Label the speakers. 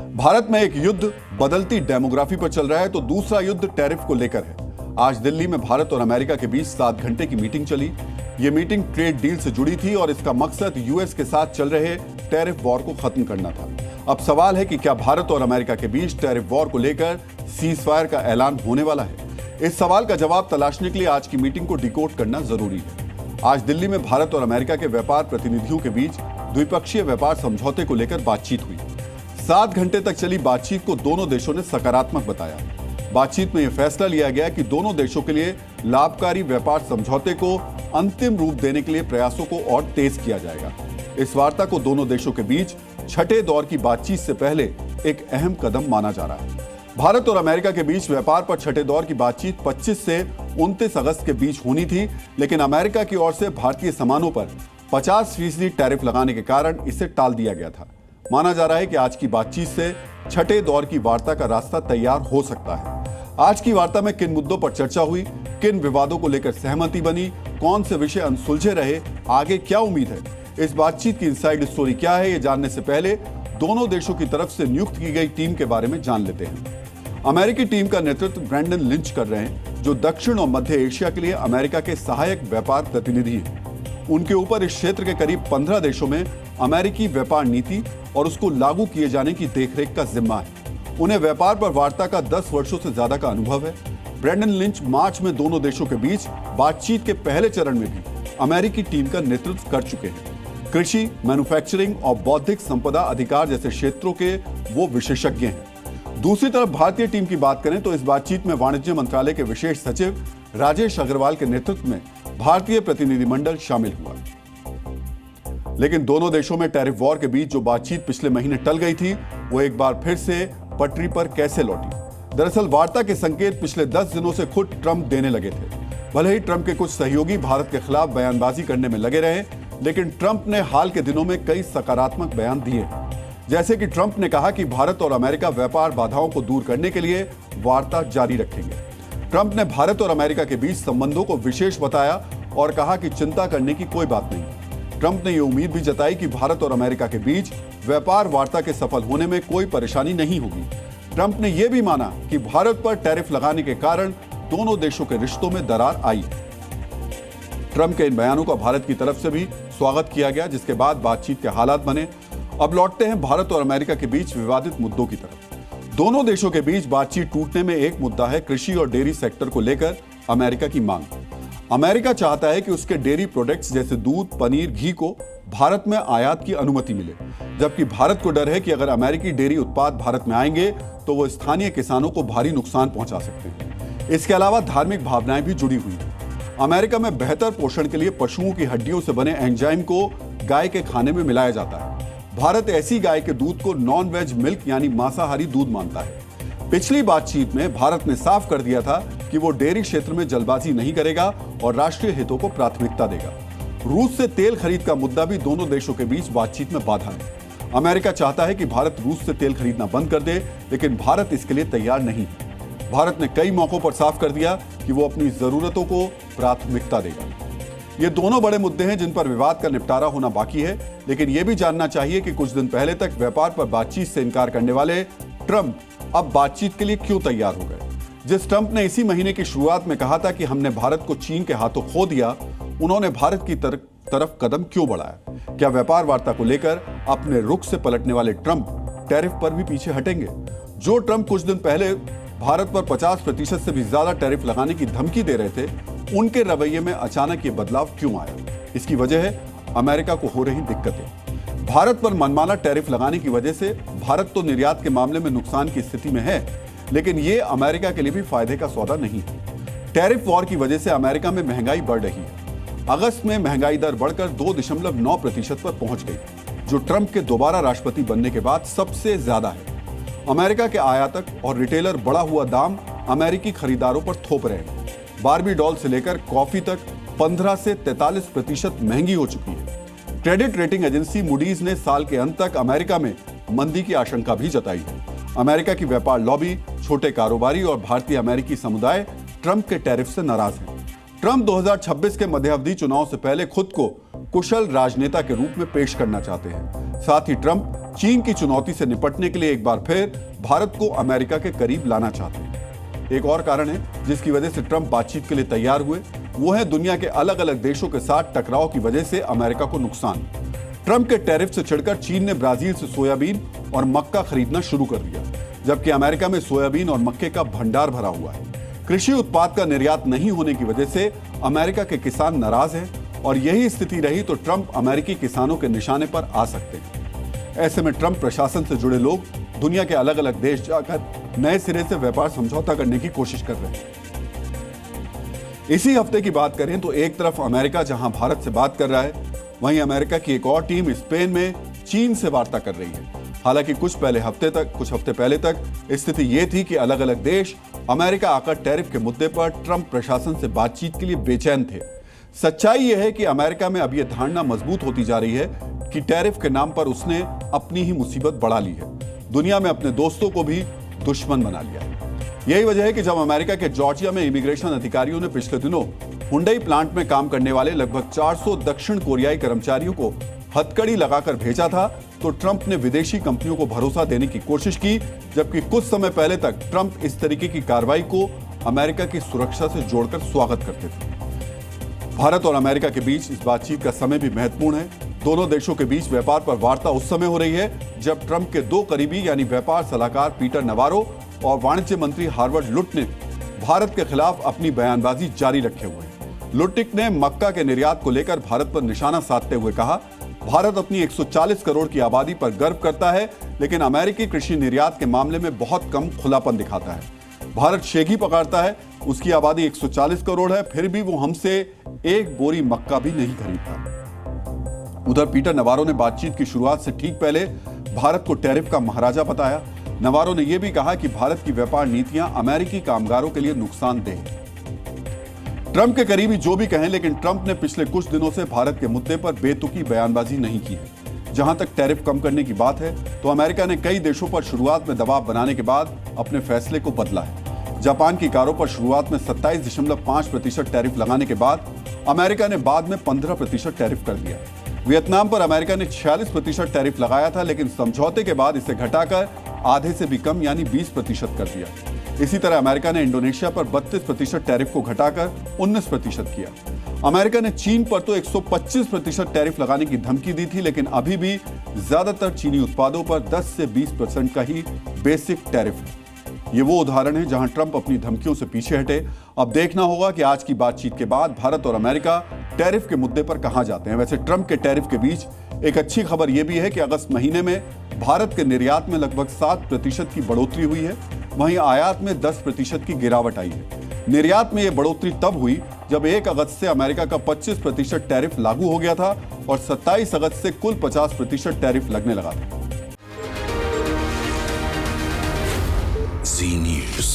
Speaker 1: भारत में एक युद्ध बदलती डेमोग्राफी पर चल रहा है तो दूसरा युद्ध टैरिफ को लेकर है। आज दिल्ली में भारत और अमेरिका के बीच 7 घंटे की मीटिंग चली। ये मीटिंग ट्रेड डील से जुड़ी थी और इसका मकसद यूएस के साथ चल रहे टैरिफ वॉर को खत्म करना था। अब सवाल है कि क्या भारत और अमेरिका के बीच टैरिफ वॉर को लेकर सीज फायर का ऐलान होने वाला है? इस सवाल का जवाब तलाशने के लिए आज की मीटिंग को डिकोड करना जरूरी है। आज दिल्ली में भारत और अमेरिका के व्यापार प्रतिनिधियों के बीच द्विपक्षीय व्यापार समझौते को लेकर बातचीत हुई। 7 घंटे तक चली बातचीत को दोनों देशों ने सकारात्मक बताया। बातचीत में यह फैसला लिया गया कि दोनों देशों के लिए लाभकारी व्यापार समझौते को अंतिम रूप देने के लिए प्रयासों को और तेज किया जाएगा। इस वार्ता को दोनों देशों के बीच छठे दौर की बातचीत से पहले एक अहम कदम माना जा रहा है। भारत और अमेरिका के बीच व्यापार पर छठे दौर की बातचीत 25 से 29 अगस्त के बीच होनी थी, लेकिन अमेरिका की ओर से भारतीय सामानों पर 50% टैरिफ लगाने के कारण इसे टाल दिया गया था। माना जा रहा है कि आज की बातचीत से छठे दौर की वार्ता का रास्ता तैयार हो सकता है। आज की वार्ता में किन मुद्दों पर चर्चा हुई, किन विवादों को लेकर सहमति बनी, कौन से विषय अनसुलझे रहे, आगे क्या उम्मीद है, इस बातचीत की इनसाइड स्टोरी क्या है, ये जानने से पहले दोनों देशों की तरफ से नियुक्त की गई टीम के बारे में जान लेते हैं। अमेरिकी टीम का नेतृत्व ब्रैंडन लिंच कर रहे हैं, जो दक्षिण और मध्य एशिया के लिए अमेरिका के सहायक व्यापार प्रतिनिधि हैं। उनके ऊपर इस क्षेत्र के करीब 15 देशों में अमेरिकी व्यापार नीति और उसको लागू किए जाने की देखरेख का जिम्मा है। उन्हें व्यापार पर वार्ता का 10 वर्षों से ज्यादा का अनुभव है। ब्रैंडन लिंच मार्च में दोनों देशों के बीच बातचीत के पहले चरण में भी अमेरिकी टीम का नेतृत्व कर चुके हैं। कृषि, मैन्युफैक्चरिंग और बौद्धिक संपदा अधिकार जैसे क्षेत्रों के वो विशेषज्ञ हैं। दूसरी तरफ भारतीय टीम की बात करें तो इस बातचीत में वाणिज्य मंत्रालय के विशेष सचिव राजेश अग्रवाल के नेतृत्व में भारतीय प्रतिनिधिमंडल शामिल हुआ। लेकिन दोनों देशों में टैरिफ वॉर के बीच जो बातचीत पिछले महीने टल गई थी, वो एक बार फिर से पटरी पर कैसे लौटी? दरअसल वार्ता के संकेत पिछले 10 दिनों से खुद ट्रंप देने लगे थे। भले ही ट्रंप के कुछ सहयोगी भारत के खिलाफ बयानबाजी करने में लगे रहे, लेकिन ट्रंप ने हाल के दिनों में कई सकारात्मक बयान दिए। जैसे कि ट्रंप ने कहा कि भारत और अमेरिका व्यापार बाधाओं को दूर करने के लिए वार्ता जारी रखेंगे। ट्रंप ने भारत और अमेरिका के बीच संबंधों को विशेष बताया और कहा कि चिंता करने की कोई बात नहीं। ट्रंप ने यह उम्मीद भी जताई कि भारत और अमेरिका के बीच व्यापार वार्ता के सफल होने में कोई परेशानी नहीं होगी। ट्रंप ने यह भी माना कि भारत पर टैरिफ लगाने के कारण दोनों देशों के रिश्तों में दरार आई है। ट्रंप के इन बयानों का भारत की तरफ से भी स्वागत किया गया, जिसके बाद बातचीत के हालात बने। अब लौटते हैं भारत और अमेरिका के बीच विवादित मुद्दों की तरफ। दोनों देशों के बीच बातचीत टूटने में एक मुद्दा है कृषि और डेयरी सेक्टर को लेकर अमेरिका की मांग। अमेरिका चाहता है कि उसके डेयरी प्रोडक्ट्स जैसे दूध, पनीर, घी को भारत में आयात की अनुमति मिले, जबकि भारत को डर है कि अगर अमेरिकी डेयरी उत्पाद भारत में आएंगे तो वो स्थानीय किसानों को भारी नुकसान पहुंचा सकते हैं। इसके अलावा धार्मिक भावनाएं भी जुड़ी हुई हैं। अमेरिका में बेहतर पोषण के लिए पशुओं की हड्डियों से बने एंजाइम को गाय के खाने में मिलाया जाता है। भारत ऐसी गाय के दूध को नॉन वेज मिल्क यानी मांसाहारी दूध मानता है। पिछली बातचीत में भारत ने साफ कर दिया था कि वो डेयरी क्षेत्र में जल्दबाजी नहीं करेगा और राष्ट्रीय हितों को प्राथमिकता देगा। रूस से तेल खरीद का मुद्दा भी दोनों देशों के बीच बातचीत में बाधा है। अमेरिका चाहता है कि भारत रूस से तेल खरीदना बंद कर दे, लेकिन भारत इसके लिए तैयार नहीं है। भारत ने कई मौकों पर साफ कर दिया कि वो अपनी जरूरतों को प्राथमिकता देगा। ये दोनों बड़े मुद्दे हैं जिन पर विवाद का निपटारा होना बाकी है, लेकिन यह भी जानना चाहिए कि कुछ दिन पहले तक व्यापार पर बातचीत से इनकार करने वाले ट्रंप अब बातचीत के लिए क्यों तैयार हो गए। जिस ट्रंप ने इसी महीने की शुरुआत में कहा था कि हमने भारत को चीन के हाथों खो दिया, उन्होंने भारत की तरफ कदम क्यों बढ़ाया? क्या व्यापार वार्ता को लेकर अपने रुख से पलटने वाले ट्रंप टैरिफ पर भी पीछे हटेंगे? जो ट्रंप कुछ दिन पहले भारत पर 50% से भी ज्यादा टैरिफ लगाने की धमकी दे रहे थे, उनके रवैये में अचानक ये बदलाव क्यों आया? इसकी वजह है अमेरिका को हो रही दिक्कतें। भारत पर मनमाना टैरिफ लगाने की वजह से भारत तो निर्यात के मामले में नुकसान की स्थिति में है, लेकिन ये अमेरिका के लिए भी फायदे का सौदा नहीं है। टैरिफ वॉर की वजह से अमेरिका में महंगाई बढ़ रही है। अगस्त में महंगाई दर बढ़कर 2.9% पर पहुंच गई, जो ट्रंप के दोबारा राष्ट्रपति बनने के बाद सबसे ज्यादा है। अमेरिका के आयातक और रिटेलर बढ़ा हुआ दाम अमेरिकी खरीदारों पर थोप रहे हैं। बारबी डॉल से लेकर कॉफी तक 15 से 43% महंगी हो चुकी है। क्रेडिट रेटिंग एजेंसी मूडीज ने साल के अंत तक अमेरिका में मंदी की आशंका भी जताई है। अमेरिका की व्यापार लॉबी, छोटे कारोबारी और भारतीय अमेरिकी समुदाय ट्रंप के टैरिफ से नाराज हैं। ट्रंप 2026 के मध्यावधि चुनाव से पहले खुद को कुशल राजनेता के रूप में पेश करना चाहते हैं। साथ ही ट्रंप चीन की चुनौती से निपटने के लिए एक बार फिर भारत को अमेरिका के करीब लाना चाहते हैं। एक और कारण है जिसकी वजह से ट्रंप बातचीत के लिए तैयार हुए, वो है दुनिया के अलग अलग देशों के साथ टकराव की वजह से अमेरिका को नुकसान। ट्रंप के टैरिफ से चिढ़कर चीन ने ब्राजील से सोयाबीन और मक्का खरीदना शुरू कर दिया, जबकि अमेरिका में सोयाबीन और मक्के का भंडार भरा हुआ है। कृषि उत्पाद का निर्यात नहीं होने की वजह से अमेरिका के किसान नाराज हैं और यही स्थिति रही तो ट्रंप अमेरिकी किसानों के निशाने पर आ सकते हैं। ऐसे में ट्रंप प्रशासन से जुड़े लोग दुनिया के अलग अलग देश जाकर नए सिरे से व्यापार समझौता करने की कोशिश कर रहे हैं। इसी हफ्ते की बात करें तो एक तरफ अमेरिका जहां भारत से बात कर रहा है, वहीं अमेरिका की एक और टीम स्पेन में चीन से वार्ता कर रही है। हालांकि कुछ हफ्ते पहले तक स्थिति यह थी कि अलग अलग देश अमेरिका आकर टैरिफ के मुद्दे पर ट्रंप प्रशासन से बातचीत के लिए बेचैन थे। सच्चाई यह है कि अमेरिका में अब यह धारणा मजबूत होती जा रही है कि टैरिफ के नाम पर उसने अपनी ही मुसीबत बढ़ा ली है, दुनिया में अपने दोस्तों को भी दुश्मन बना लिया है। यही वजह है कि जब अमेरिका के जॉर्जिया में इमिग्रेशन अधिकारियों ने पिछले दिनों हुंडई प्लांट में काम करने वाले लगभग 400 दक्षिण कोरियाई कर्मचारियों को हथकड़ी लगाकर भेजा था, तो ट्रंप ने विदेशी कंपनियों को भरोसा देने की कोशिश की, जबकि कुछ समय पहले तक ट्रंप इस तरीके की कार्रवाई को अमेरिका की सुरक्षा से जोड़कर स्वागत करते थे। भारत और अमेरिका के बीच इस बातचीत का समय भी महत्वपूर्ण है। दोनों देशों के बीच व्यापार पर वार्ता उस समय हो रही है जब ट्रंप के दो करीबी यानी व्यापार सलाहकार पीटर नवारो और वाणिज्य मंत्री हार्वर्ड लुटनिक भारत के खिलाफ अपनी बयानबाजी जारी रखे हुए हैं। लुटनिक ने मक्का के निर्यात को लेकर भारत पर निशाना साधते हुए कहा, भारत अपनी 140 करोड़ की आबादी पर गर्व करता है, लेकिन अमेरिकी कृषि निर्यात के मामले में बहुत कम खुलापन दिखाता है। भारत शेघी पकड़ता है, उसकी आबादी 140 करोड़ है, फिर भी वो हमसे एक बोरी मक्का भी नहीं खरीदता। उधर पीटर नवारो ने बातचीत की शुरुआत से ठीक पहले भारत को टैरिफ का महाराजा बताया। नवारो ने यह भी कहा कि भारत की व्यापार नीतियां अमेरिकी कामगारों के लिए नुकसानदेह हैं। ट्रंप के करीबी जो भी कहें, लेकिन ट्रंप ने पिछले कुछ दिनों से भारत के मुद्दे पर बेतुकी बयानबाजी नहीं की है। जहां तक टैरिफ कम करने की बात है तो अमेरिका ने कई देशों पर शुरुआत में दबाव बनाने के बाद अपने फैसले को बदला है। जापान की कारों पर शुरुआत में 27.5% टैरिफ लगाने के बाद अमेरिका ने बाद में 15% टैरिफ कर दिया। वियतनाम पर अमेरिका ने 46% टैरिफ लगाया था, लेकिन समझौते के बाद इसे घटाकर आधे से भी कम यानी 20% कर दिया। इसी तरह अमेरिका ने इंडोनेशिया पर 32% टैरिफ को घटाकर 19% किया। अमेरिका ने चीन पर तो 125% टैरिफ लगाने की धमकी दी थी, लेकिन अभी भी ज्यादातर चीनी उत्पादों पर 10 से 20% का ही बेसिक टैरिफ है। ये वो उदाहरण है जहां ट्रंप अपनी धमकियों से पीछे हटे। अब देखना होगा कि आज की बातचीत के बाद भारत और अमेरिका टैरिफ के मुद्दे पर कहां जाते हैं। वैसे ट्रंप के टैरिफ के बीच एक अच्छी खबर यह भी है कि अगस्त महीने में भारत के निर्यात में लगभग 7% की बढ़ोतरी हुई है, वहीं आयात में 10% की गिरावट आई है। निर्यात में यह बढ़ोतरी तब हुई जब 1 अगस्त से अमेरिका का 25% टैरिफ लागू हो गया था और 27 अगस्त से कुल 50% टैरिफ लगने लगा था।
Speaker 2: Zee News.